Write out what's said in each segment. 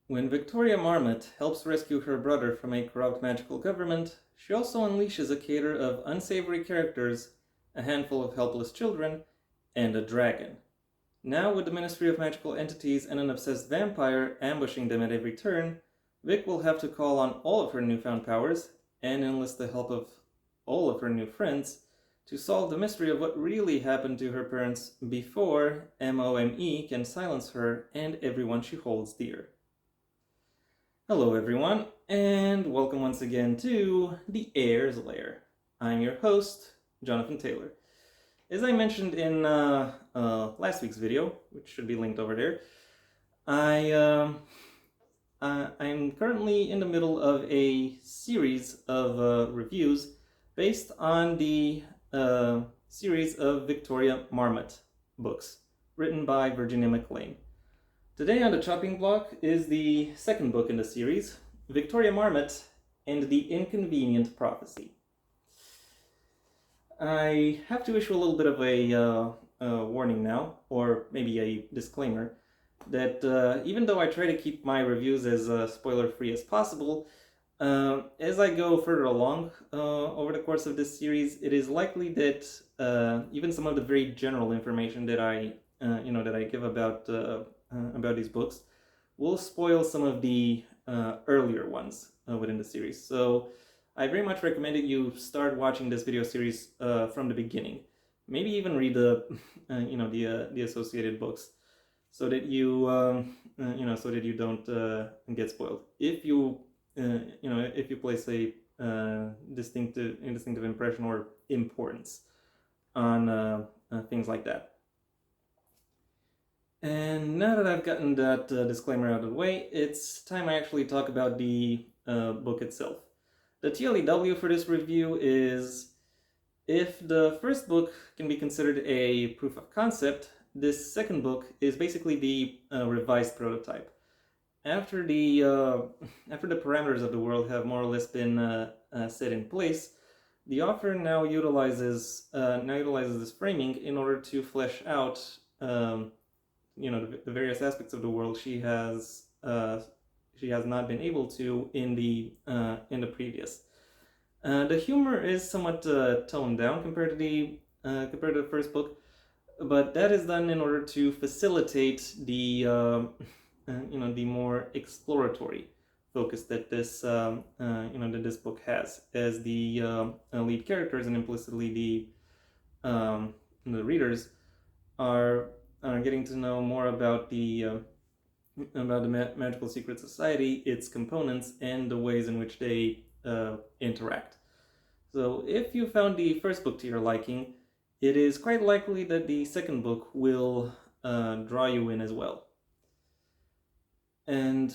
When Victoria Marmot helps rescue her brother from a corrupt magical government, she also unleashes a cater of unsavory characters, a handful of helpless children, and a dragon. Now, with the Ministry of Magical Entities and an obsessed vampire ambushing them at every turn, Vic will have to call on all of her newfound powers and enlist the help of all of her new friends to solve the mystery of what really happened to her parents before MOME can silence her and everyone she holds dear. Hello everyone, and welcome once again to the Heir's Lair. I'm your host, Jonathan Taylor. As I mentioned in last week's video, which should be linked over there, I'm currently in the middle of a series of reviews based on the series of Victoria Marmot books, written by Virginia McLean. Today on the chopping block is the second book in the series, Victoria Marmot and the Inconvenient Prophecy. I have to issue a little bit of a warning now, or maybe a disclaimer, that even though I try to keep my reviews as spoiler-free as possible, as I go further along over the course of this series, it is likely that even some of the very general information that I give about these books will spoil some of the earlier ones within the series. So I very much recommend that you start watching this video series from the beginning. Maybe even read the the associated books, so that you don't get spoiled. If you if you place a distinctive impression or importance on things like that. And now that I've gotten that disclaimer out of the way, it's time I actually talk about the book itself. The TLEW for this review is, if the first book can be considered a proof of concept, this second book is basically the revised prototype. After the parameters of the world have more or less been set in place, the author now utilizes this framing in order to flesh out the various aspects of the world she has not been able to in the previous. The humor is somewhat toned down compared to the first book, but that is done in order to facilitate the the more exploratory focus that this that this book has, as the lead characters and implicitly the readers are getting to know more about the Magical Secret Society, its components, and the ways in which they interact. So if you found the first book to your liking, it is quite likely that the second book will draw you in as well. And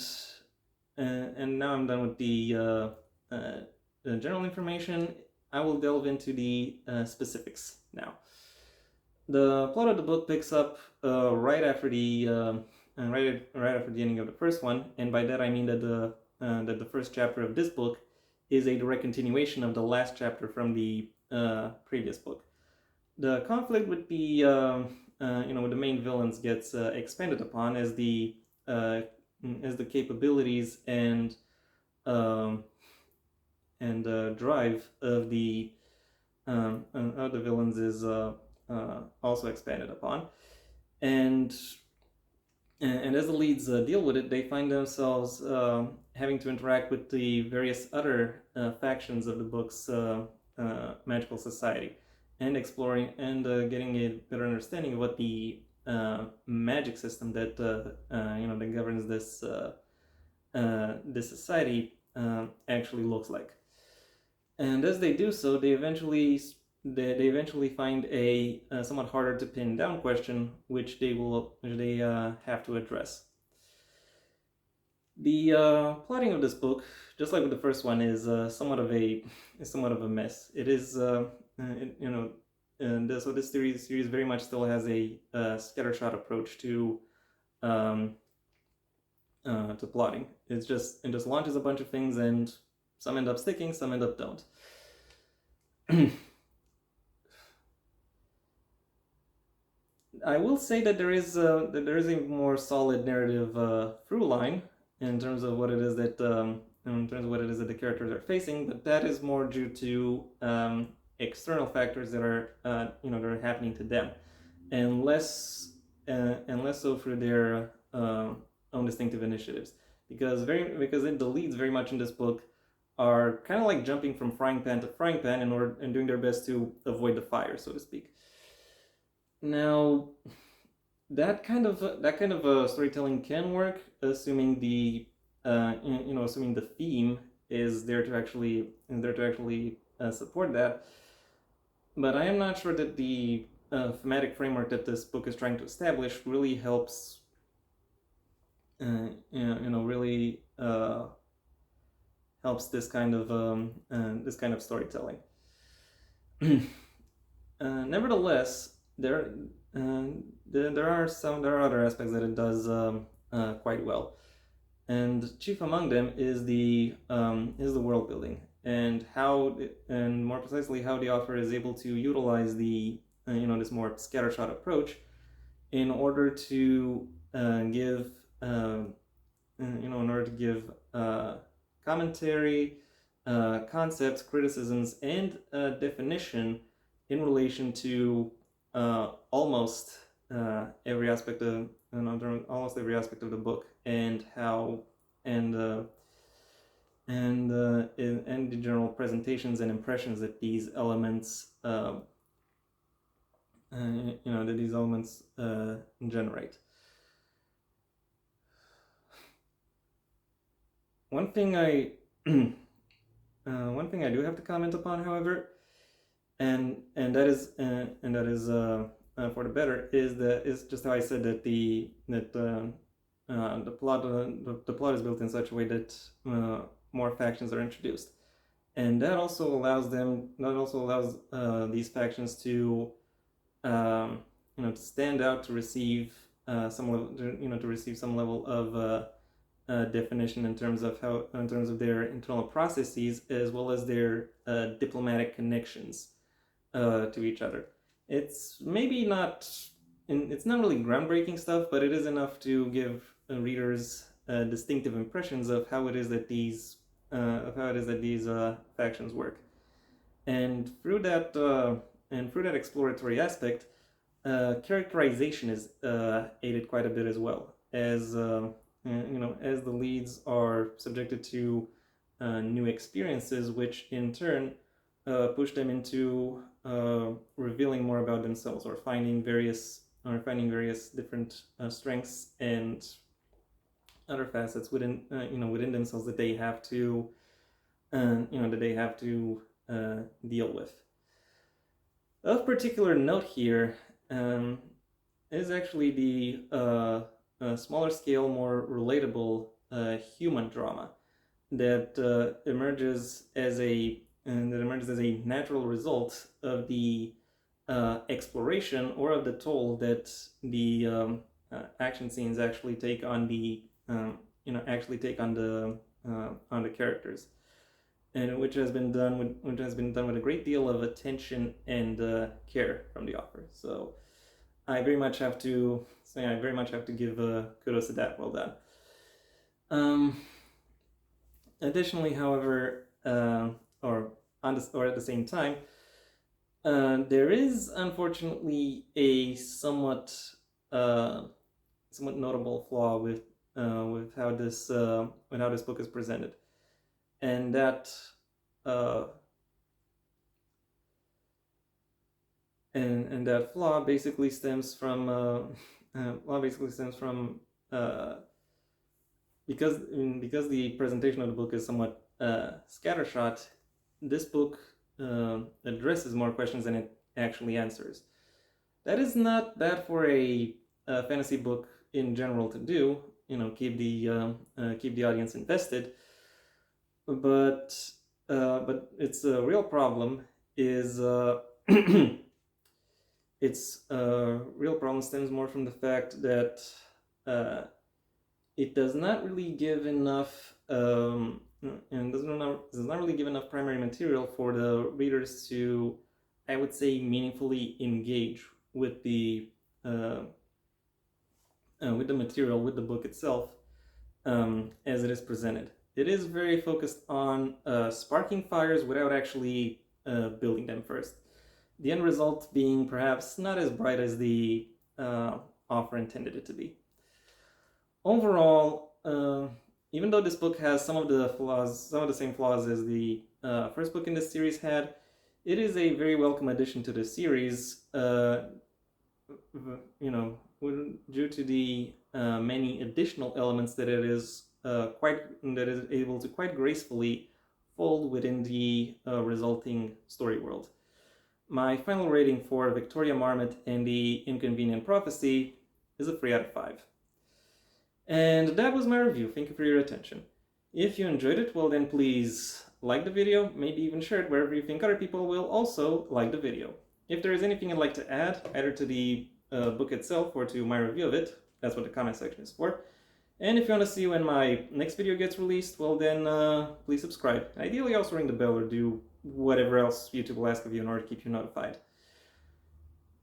now I'm done with the general information. I will delve into the specifics now. The plot of the book picks up right after the ending of the first one, and by that I mean that the first chapter of this book is a direct continuation of the last chapter from the previous book. The conflict with the with the main villains gets expanded upon as the capabilities and drive of the villains is also expanded upon, and as the leads deal with it, they find themselves having to interact with the various other factions of the book's magical society, and exploring and getting a better understanding of what the magic system that that governs this this society actually looks like. And as they do so, they eventually find a somewhat harder to pin down question, which they have to address. The plotting of this book, just like with the first one, is somewhat of a mess. It is and so this series very much still has a scattershot approach to plotting. It just launches a bunch of things, and some end up sticking, some end up don't. I will say that there is a more solid narrative through line in terms of what it is that the characters are facing, but that is more due to external factors that are that are happening to them, and less so through their own distinctive initiatives. Because the leads very much in this book are kind of like jumping from frying pan to frying pan and doing their best to avoid the fire, so to speak. Now, that kind of storytelling can work, assuming the assuming the theme is there to actually support that. But I am not sure that the thematic framework that this book is trying to establish really helps. Really helps this kind of storytelling. Nevertheless, there are other aspects that it does quite well, and chief among them is the world building, and more precisely how the author is able to utilize the this more scattershot approach in order to give commentary, concepts, criticisms, and definition in relation to almost every aspect of the book, and how and the general presentations and impressions that these elements generate. One thing I do have to comment upon, however, and that is for the better, is just how I said that the plot is built in such a way that more factions are introduced, and that also allows these factions to to stand out, to receive some level of definition in terms of their internal processes, as well as their diplomatic connections to each other. It's maybe not it's not really groundbreaking stuff, but it is enough to give readers distinctive impressions of how it is that these factions work, and through that exploratory aspect, characterization is aided quite a bit, as well as as the leads are subjected to new experiences, which in turn push them into revealing more about themselves, or finding various different strengths and other facets within themselves that they have to deal with. Of particular note here is actually the smaller scale, more relatable human drama that emerges as a natural result of the exploration, or of the toll that the action scenes actually take on the characters, and which has been done with a great deal of attention and care from the author. So I very much have to give kudos to that. Well done. Additionally, however, or at the same time, there is unfortunately a somewhat notable flaw with how this book is presented, and that and that flaw basically stems from because the presentation of the book is somewhat scattershot. This book addresses more questions than it actually answers. That is not bad for a fantasy book in general to do. Keep the audience invested. But its real problem is its real problem stems more from the fact that it does not really give enough does not really give enough primary material for the readers to, I would say, meaningfully engage with the material, with the book itself, as it is presented. It is very focused on sparking fires without actually building them first. The end result being perhaps not as bright as the author intended it to be. Overall, even though this book has some of the same flaws as the first book in this series had, it is a very welcome addition to the series. Due to the many additional elements that it is able to quite gracefully fold within the resulting story world. My final rating for Victoria Marmot and the Inconvenient Prophecy is a 3 out of 5. And that was my review. Thank you for your attention. If you enjoyed it, well then please like the video, maybe even share it wherever you think other people will also like the video. If there is anything you'd like to add, either to the book itself or to my review of it, that's what the comment section is for. And if you want to see when my next video gets released, well then please subscribe. Ideally also ring the bell or do whatever else YouTube will ask of you in order to keep you notified.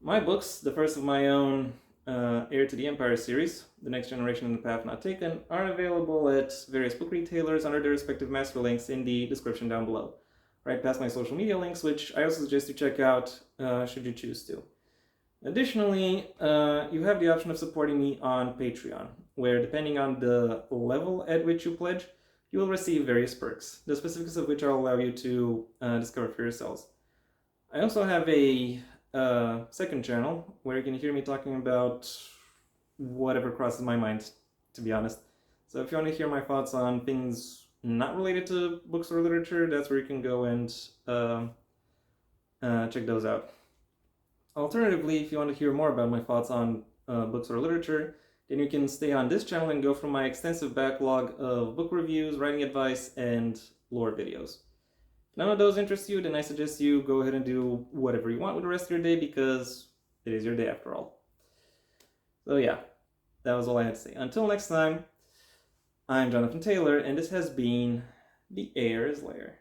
My books, the first of my own Heir to the Empire series, The Next Generation and the Path Not Taken, are available at various book retailers under their respective master links in the description down below. Right past my social media links, which I also suggest you check out should you choose to. Additionally, you have the option of supporting me on Patreon, where depending on the level at which you pledge, you will receive various perks, the specifics of which I'll allow you to discover for yourselves. I also have a second channel where you can hear me talking about whatever crosses my mind, to be honest. So if you want to hear my thoughts on things not related to books or literature, that's where you can go and check those out. Alternatively, if you want to hear more about my thoughts on books or literature, then you can stay on this channel and go through my extensive backlog of book reviews, writing advice, and lore videos. If none of those interest you, then I suggest you go ahead and do whatever you want with the rest of your day, because it is your day after all. So yeah, that was all I had to say. Until next time, I'm Jonathan Taylor, and this has been The Heir's Lair.